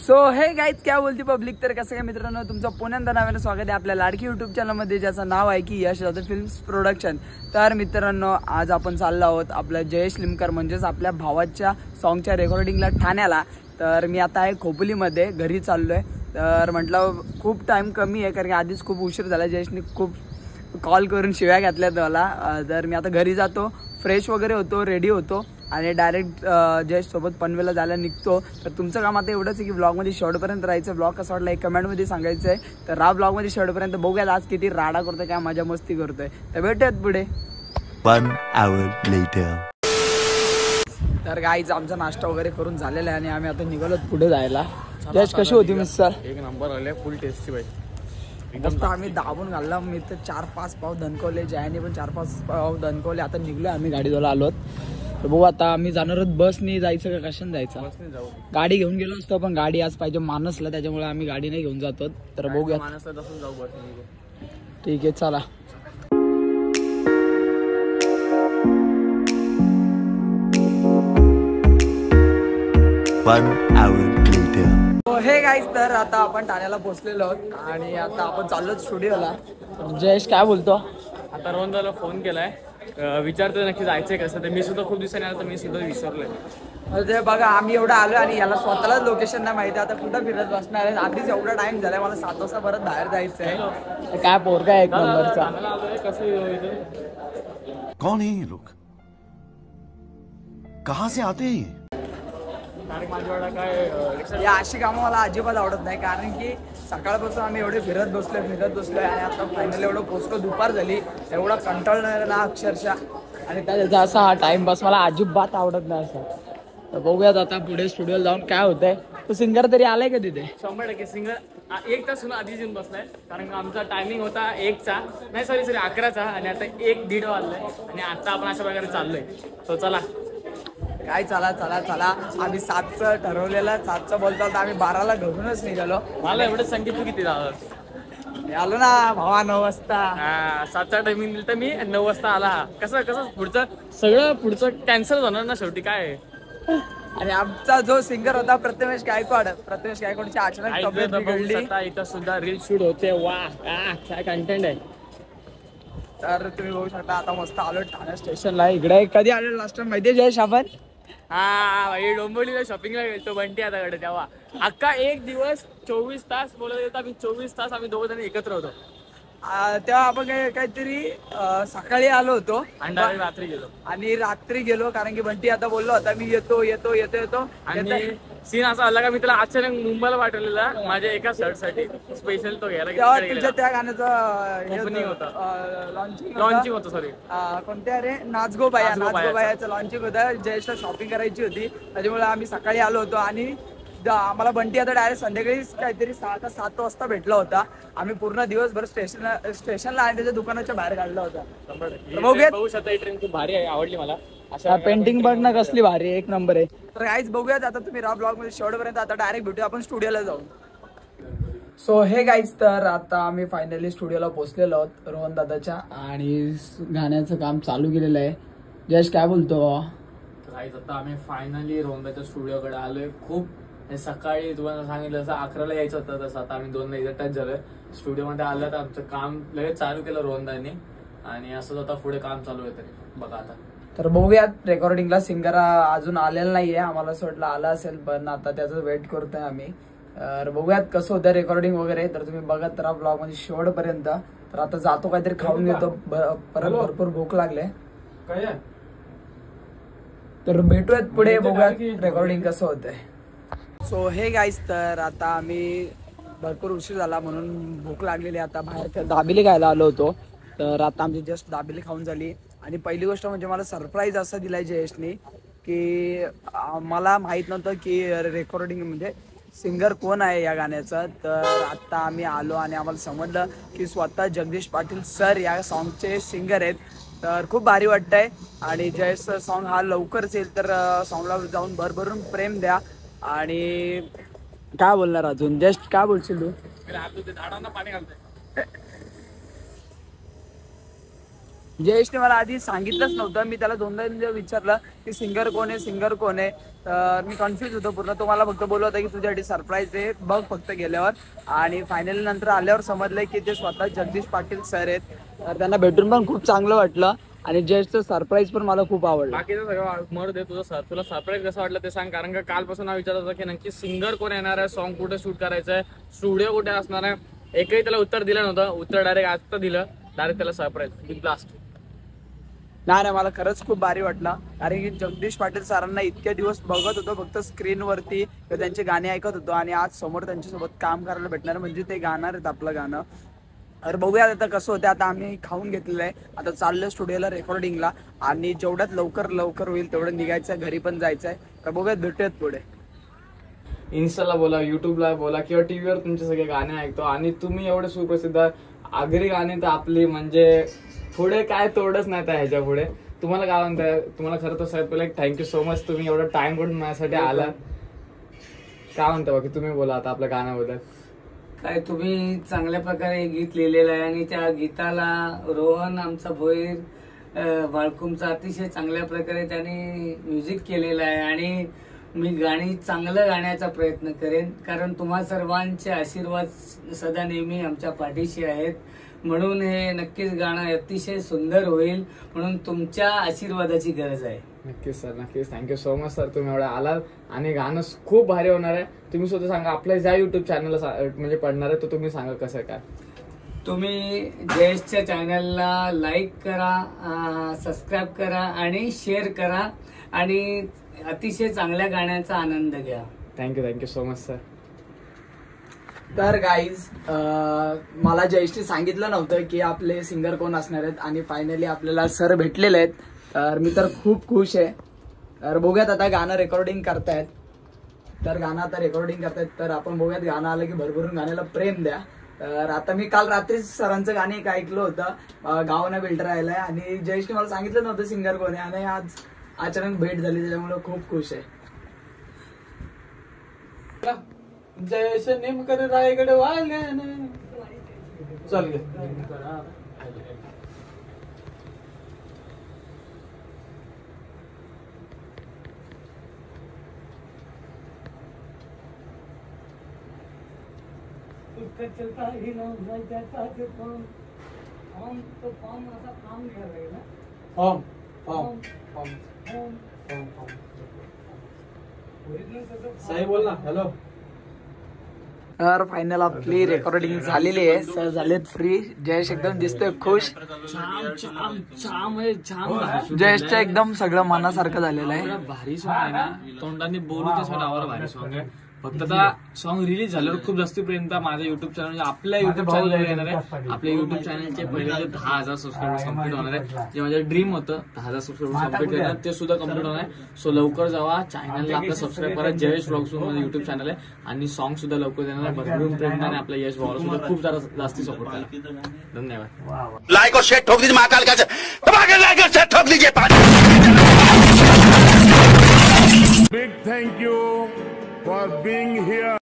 So हे guys क्या बोलती पब्लिक, तर कसं काय मित्रांनो, तुमचं पुण्यांदा नव्यानं स्वागत आहे आपल्या लाडकी युट्यूब चॅनलमध्ये, ज्याचं नाव आहे की यश जाधव फिल्म्स प्रोडक्शन. तर मित्रांनो, आज आपण चाललो आहोत आपल्या जयेश लिमकर म्हणजेच आपल्या भावाच्या सॉन्गच्या रेकॉर्डिंगला ठाण्याला. तर मी आता आहे खोपोलीमध्ये घरी चाललोय. तर म्हटलं खूप टाइम कमी आहे कारण की आधीच खूप उशीर झाला, जयेशने खूप कॉल करून शिव्या घातल्यात मला. तर मी आता घरी जातो, फ्रेश वगैरे होतो, रेडी होतो आणि डायरेक्ट जयेश सोबत पनवेलला जायला निघतो. तर तुमचं काम आता एवढंच आहे की ब्लॉगमध्ये शेवटपर्यंत राहायचं. ब्लॉग कसा वाटला एक कमेंटमध्ये सांगायचं आहे. तर ब्लॉगमध्ये शेवटपर्यंत बघूयात आज किती राडा करतोय, काय मजा मस्ती करतोय. तर भेटूयात पुढे. 1 hour later. तर गाईच आमचा नाश्ता वगैरे करून झालेला आहे आणि आम्ही आता निघालो पुढे जायला. जयेश कशी होती मिस सर? एक नंबर आले, फुल टेस्टी बाई. मस्त आम्ही दाबून घालला. मी तर 4-5 पाव दणकवले, जयाने पण 4-5 पाव दणकवले. आता निघलोय आम्ही गाडीद्वारा आलोत. तर बघू आता आम्ही जाणार आहोत बसनी जायचं का कशाने जायचं. बसने जाऊ. गाडी घेऊन गेलो असतो पण गाडी आज पाहिजे मानसला, त्याच्यामुळे आम्ही गाडी नाही घेऊन जातो. तर बघूया, मानसला तसं जाऊ बसने. ठीक आहे चला. 1 hour later. हे गाईज, तर आता आपण ठाण्याला पोहोचलेलो आहोत आणि आता आपण चाललो स्टुडिओला. जयेश काय बोलतो? आता रोहनदाला फोन केलाय, विचारतो नक्की जायचंय कसं. तर मी सुद्धा खूप दिवसांनी आलो, तर मी सुद्धा विसरलोय. म्हणजे बघा आम्ही एवढं आलो आणि याला स्वतःलाच लोकेशन नाही माहिती, आता कुठं फिरत बसणार आहे. आधीच एवढा टाइम झालाय, मला 7 वाजता परत बाहेर जायचं आहे. काय पोरगा एक नंबरचा. कसं इथं कौन है ये लोग? कहाँ से आते हैं ये? या अशी कामं मला अजिबात आवडत नाही, कारण की सकाळपासून आम्ही एवढे फिरत बसलोय आणि आता फायनली एवढं पोचलो, दुपार झाली. एवढा कंटाळणार ना अक्षरशः, आणि त्याचा असा हा टाइमपास मला अजिबात आवडत नाही असा. तर बघूयात आता पुढे स्टुडिओला जाऊन काय होतंय. तो सिंगर तरी आलाय का तिथे? 100% सिंगर 1 तास आधीच येऊन बसलाय, कारण का आमचा टायमिंग होता 1चा, नाही सॉरी 11चा, आणि आता 1:30 वाजलाय आणि आता आपण अशा प्रकारे चाललोय. तो चला काय चला चला चला. आम्ही 7चं ठरवलेलं, 7चं बोलतो तर आम्ही 12ला घरूनच निघालो. मला एवढं संगीत तू किती झालं? आलो ना भावा 9 वाजता. 7चा टायमिंग दिलं तर मी 9 वाजता आला. कसं पुढचं सगळं पुढचं कॅन्सल होणार ना शेवटी. काय आणि आमचा जो सिंगर होता प्रथमेश गायकवाडची अचानक तब्येत बिघडली. इथं सुद्धा रील शूट होते. वा काय कंटेंट आहे. तर तुम्ही बघू शकता आता मस्त आलो ठाणे स्टेशनला. इकडे कधी आलो लास्ट टाइम माहितीये जयेश आपण? भाई डोंबिवलीला शॉपिंगला गेलो बंटी आताकडे. तेव्हा अख्खा 1 दिवस 24 तास बोलत होता. आम्ही 24 तास आम्ही 2 जण एकत्र होतो. तेव्हा आपण काहीतरी सकाळी आलो होतो आणि रात्री गेलो कारण की बंटी आता बोललो होता मी येतो. आणि सीन असा आला का मी त्याला अचानक मुंबईला पाठवलेला माझ्या एका शर्ट साठी स्पेशल. तो घ्यायला तेव्हा तुझ्या त्या गाण्याचं लॉन्चिंग होतं. सॉरी कोणत्या रे, नाचगो बायाचं लॉन्चिंग होतं. जयेशला शॉपिंग करायची होती, त्याच्यामुळे आम्ही सकाळी आलो होतो. आणि आम्हाला बंटी आता डायरेक्ट संध्याकाळी काहीतरी 6 का 7 वाजता भेटला होता. आम्ही पूर्ण दिवसभर स्टेशनला आणि त्याच्या दुकानाच्या बाहेर काढला होता. बघू शकता ही ट्रेन खूप भारी आहे, आवडली मला. अशा पेंटिंग बघ ना कसली भारी आहे, एक नंबर आहे. तर काहीच बघूयात आता तुम्ही ब्लॉग मध्ये शेवटपर्यंत. आता डायरेक्ट भेटूया आपण स्टुडिओला जाऊन. सो हे गाईज, तर आता आम्ही फायनली स्टुडिओला पोहोचलेलो आहोत रोहन दादाच्या, आणि गाण्याचं काम चालू केलेलं आहे. जयेश काय बोलतो? आता आम्ही फायनली रोहनदाच्या स्टुडिओकडे आलोय. खूप सकाळी तुम्हाला सांगितलं असं 11ला यायचं होतं, तसं आता आम्ही 2ला इथं टच झालोय. स्टुडिओमध्ये आलं तर आमचं काम लगेच चालू केलं रोहनदानी, आणि असंच आता पुढे काम चालू आहे. तरी बघा आता. तर बघूयात रेकॉर्डिंगला सिंगर अजून आलेला नाहीये. आम्हाला असं वाटलं आला असेल, पण आता त्याचं वेट करतोय आम्ही. तर बघूयात कसं होतं रेकॉर्डिंग वगैरे. तर तुम्ही बघत राहा ब्लॉग मध्ये शेवटपर्यंत. तर आता जातो, काहीतरी खाऊन घेतो, परत भरपूर भूक लागले. तर भेटूयात पुढे, बघूयात रेकॉर्डिंग कसं होतंय. सो हे गाईज, तर आता आम्ही भरपूर उशीर झाला म्हणून भूक लागलेली. आता बाहेर दाबेली खायला आलो होतो. तर आता आमची जस्ट दाबेली खाऊन झाली. आणि पहिली गोष्ट म्हणजे मला सरप्राईज असं दिलाय जयेशने की मला माहीत नव्हतं की रेकॉर्डिंग म्हणजे सिंगर कोण आहे या गाण्याचं. तर आता आम्ही आलो आणि आम्हाला समजलं की स्वतः जगदीश पाटील सर या सॉन्गचे सिंगर आहेत. तर खूप भारी वाटतंय. आणि जयेश सॉन्ग हा लवकरच येईल, तर सॉन्गला जाऊन भरभरून प्रेम द्या. आणि काय बोलणार अजून? जस्ट काय बोलशील तू? झाडांना पाणी घालतोय. जयेशने मला आधी सांगितलंच नव्हतं. मी त्याला दोनदा विचारलं की सिंगर कोण आहे. तर मी कन्फ्युज होतो पूर्ण. तो मला फक्त बोलला होता की तुझ्यासाठी सरप्राईज आहे, बघ फक्त गेल्यावर. आणि फायनली नंतर आल्यावर समजलंय की ते स्वतः जगदीश पाटील सर आहेत. तर त्यांना भेटून पण खूप चांगलं वाटलं आणि जयेशचं सरप्राईज पण मला खूप आवडलं. बाकीचं सगळं मरू दे, तुला सरप्राईज कसं वाटलं ते सांग. कारण का कालपासून हा विचारत होता की नक्की सिंगर कोण येणार आहे, सॉन्ग कुठे शूट करायचं आहे, स्टुडिओ कुठे असणार आहे. एकही त्याला उत्तर दिलं नव्हतं. उत्तर डायरेक्ट आता दिलं. डायरेक्ट त्याला सरप्राईज बिग ब्लास्ट. नाही मला खरंच खूप भारी वाटलं. कारण की जगदीश पाटील सरांना इतके दिवस बघत होतो फक्त स्क्रीनवरती किंवा त्यांचे गाणे ऐकत होतो आणि आज समोर त्यांच्यासोबत काम करायला भेटणार म्हणजे ते गाणार आहेत आपलं गाणं. तर बघूया आता कसं होतं. आता आम्ही खाऊन घेतलेलं आहे. आता चाललं स्टुडिओला रेकॉर्डिंगला आणि जेवढ्यात लवकर होईल तेवढं निघायचं, घरी पण जायचं आहे. तर बघूयात, भेटूयात पुढे. इन्स्टाला बोला, युट्यूबला बोला किंवा टीव्हीवर तुमचे सगळे गाणे ऐकतो आणि तुम्ही एवढे सुप्रसिद्ध आगरी गाणे तर आपली म्हणजे पुढे काय तोडच नाही त्या ह्याच्या पुढे. तुम्हाला काय म्हणताय, तुम्हाला खरं तर साहेब पहिला थँक्यू सो मच. तुम्ही एवढा टाइम करून माझ्यासाठी आला. काय म्हणता बाकी तुम्ही बोला आता आपल्या गाण्याबद्दल. काय तुम्ही चांगल्या प्रकारे गीत लिहिलेलं आहे आणि त्या गीताला रोहन आमचा भोईर बाळकुमचा अतिशय चांगल्या प्रकारे त्याने म्युझिक केलेलं आहे. आणि मी गाणी चांगलं गाण्याचा प्रयत्न करेन कारण तुम्हा सर्वांचे आशीर्वाद सदा नेहमी आमच्या पाठीशी आहेत. म्हणून हे नक्कीच गाणं अतिशय सुंदर होईल. म्हणून तुमच्या आशीर्वादाची गरज आहे. नक्कीच सर, नक्कीच. थँक्यू सो मच सर, तुम्ही एवढा आलात आणि गाणं खूप भारी होणार आहे. तुम्ही स्वतः सांगा आपल्या ज्या युट्यूब चॅनलला म्हणजे पडणार आहे तो तुम्ही सांगा कसं काय. तुम्ही जयेशच्या चॅनलला लाईक करा, सबस्क्राईब करा आणि शेअर करा आणि अतिशय चांगल्या गाण्याचा आनंद घ्या. Thank you so much sir. तर गाईज मला जयेशने सांगितलं नव्हतं की आपले सिंगर कोण असणार आहेत आणि फायनली आपल्याला सर भेटलेले आहेत. तर मी तर खूप खुश आहे. तर बघूयात आता गाणं रेकॉर्डिंग करतायत. तर आपण बघूयात. गाणं आलं की भरभरून गाण्याला प्रेम द्या. तर आता मी काल रात्री सरांचं गाणं एक ऐकलं होतं, गावानं बिल्डर राहिलाय आणि जयेशने मला सांगितलं नव्हतं सिंगर कोण आहे आणि आज अचानक भेट झाली त्याच्यामुळे खूप खुश आहे. जयेश नेमकर रायगड वाल्याने चल गे. चलता ही ना त्याचा फॉर्म तो फॉर्म असा फॉर्म घ्यायला लागेल ना. साई बोल ना. हॅलो. तर फायनल आपली रेकॉर्डिंग झालेली आहे. सर झालेत फ्री. जयेश एकदम दिसतोय खुश. जयेशच्या एकदम सगळं मनासारखं झालेलं आहे. भारी सॉंग आहे ना, तोंडाने बोलू ते स्वतःवर भारी सॉंग आहे. फक्त आता सॉंग रिलीज झाल्यावर खूप जास्तीपर्यंत माझ्या युट्यूब चॅनल आपल्या युट्यूब चॅनलवर येणार आहे. आपल्या युट्यूब चॅनलचे पहिले जे 10,000 सबस्क्रायबर्स कम्प्लीट होणार आहे. जे माझं ड्रीम होतं 10,000 सबस्क्रायबर्स कम्प्लीट करणार ते सुद्धा कम्प्लीट होणार आहे. सो लवकर जावा, चॅनलला आपलं सबस्क्राईब करा. जयेश व्लॉग्स माझं युट्यूब चॅनल आहे आणि सॉंग सुद्धा लवकर येणार आहे. भरभरून प्रेम आणि आपल्या यश भावाला सुद्धा खूप जास्ती सपोर्ट करा. धन्यवाद. लाइक और शेयर ठोक दीजिए महाकाल का लाइक और शेयर ठोक दीजिए. Big thank you for being here.